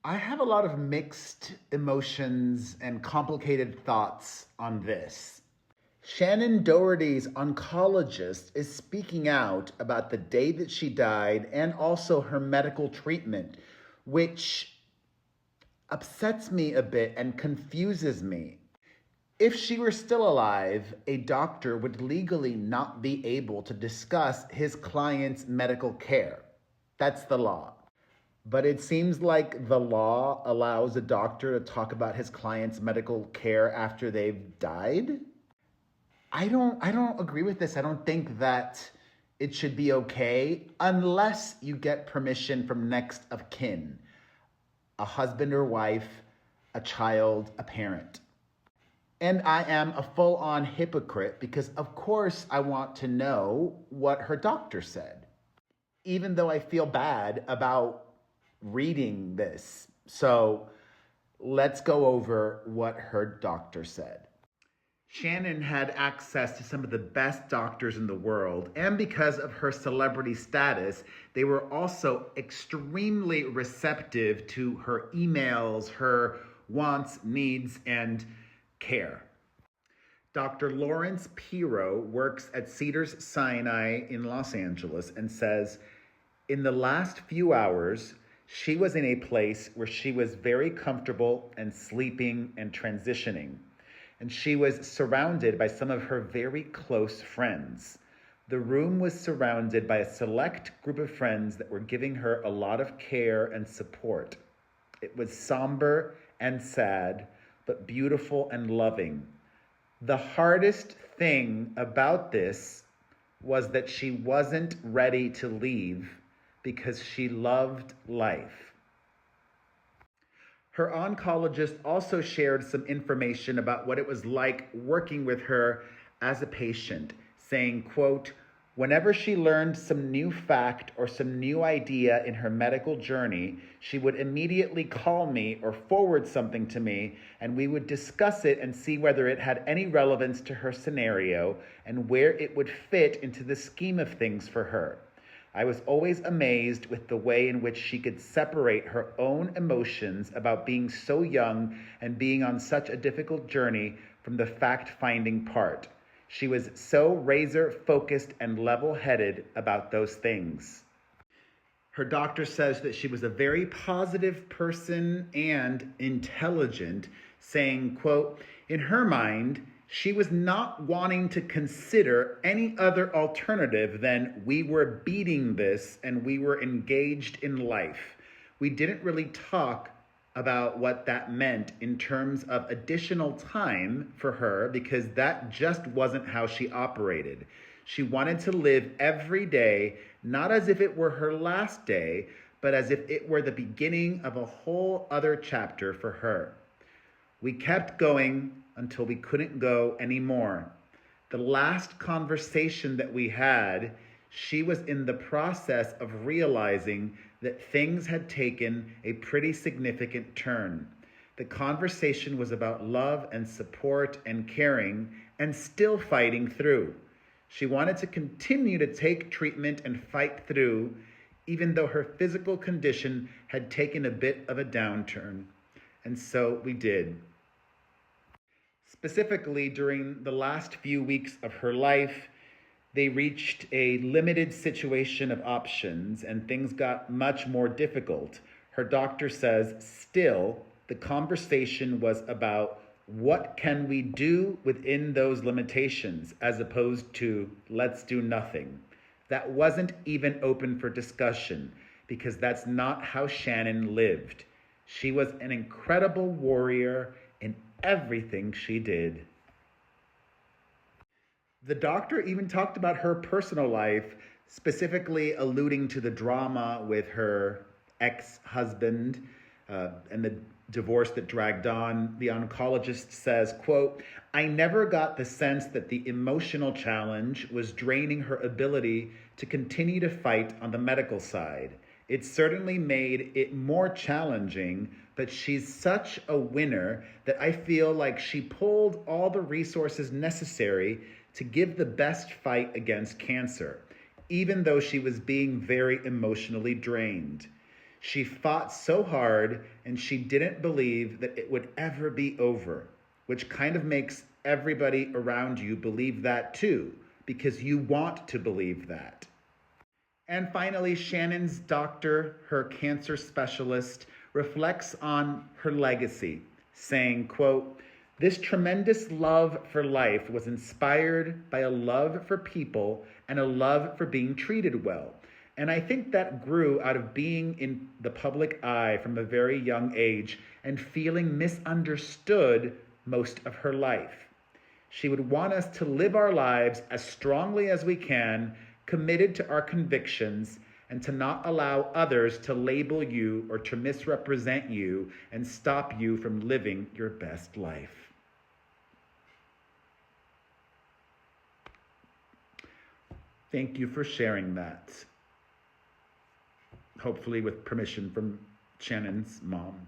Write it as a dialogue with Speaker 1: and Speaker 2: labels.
Speaker 1: I have a lot of mixed emotions and complicated thoughts on this. Shannen Doherty's oncologist is speaking out about the day that she died and also her medical treatment, which upsets me a bit and confuses me. If she were still alive, a doctor would legally not be able to discuss his client's medical care. That's the law. But it seems like the law allows a doctor to talk about his client's medical care after they've died. I don't agree with this. I don't think that it should be okay unless you get permission from next of kin, a husband or wife, a child, a parent. And I am a full-on hypocrite because of course I want to know what her doctor said, even though I feel bad about reading this. So let's go over what her doctor said. Shannen had access to some of the best doctors in the world, and because of her celebrity status, they were also extremely receptive to her emails, her wants, needs, and care. Dr. Lawrence Piro works at Cedars-Sinai in Los Angeles and says, in the last few hours, she was in a place where she was very comfortable and sleeping and transitioning. And she was surrounded by some of her very close friends. The room was surrounded by a select group of friends that were giving her a lot of care and support. It was somber and sad, but beautiful and loving. The hardest thing about this was that she wasn't ready to leave because she loved life. Her oncologist also shared some information about what it was like working with her as a patient, saying, quote, whenever she learned some new fact or some new idea in her medical journey, she would immediately call me or forward something to me, and we would discuss it and see whether it had any relevance to her scenario and where it would fit into the scheme of things for her. I was always amazed with the way in which she could separate her own emotions about being so young and being on such a difficult journey from the fact-finding part. She was so razor-focused and level-headed about those things. Her doctor says that she was a very positive person and intelligent, saying, quote, in her mind, she was not wanting to consider any other alternative than we were beating this and we were engaged in life. We didn't really talk about what that meant in terms of additional time for her because that just wasn't how she operated. She wanted to live every day, not as if it were her last day, but as if it were the beginning of a whole other chapter for her. We kept going until we couldn't go anymore. The last conversation that we had, she was in the process of realizing that things had taken a pretty significant turn. The conversation was about love and support and caring and still fighting through. She wanted to continue to take treatment and fight through, even though her physical condition had taken a bit of a downturn. And so we did. Specifically, during the last few weeks of her life, they reached a limited situation of options and things got much more difficult. Her doctor says still the conversation was about what can we do within those limitations as opposed to let's do nothing. That wasn't even open for discussion because that's not how Shannen lived. She was an incredible warrior in everything she did. The doctor even talked about her personal life, specifically alluding to the drama with her ex-husband and the divorce that dragged on. The oncologist says, quote, I never got the sense that the emotional challenge was draining her ability to continue to fight on the medical side. It certainly made it more challenging, but she's such a winner that I feel like she pulled all the resources necessary to give the best fight against cancer, even though she was being very emotionally drained. She fought so hard and she didn't believe that it would ever be over, which kind of makes everybody around you believe that too, because you want to believe that. And finally, Shannens Doctor, her cancer specialist, reflects on her legacy, saying, quote, "This tremendous love for life was inspired by a love for people and a love for being treated well. And I think that grew out of being in the public eye from a very young age and feeling misunderstood most of her life. She would want us to live our lives as strongly as we can, committed to our convictions, and to not allow others to label you or to misrepresent you and stop you from living your best life." Thank you for sharing that. Hopefully with permission from Shannen's mom.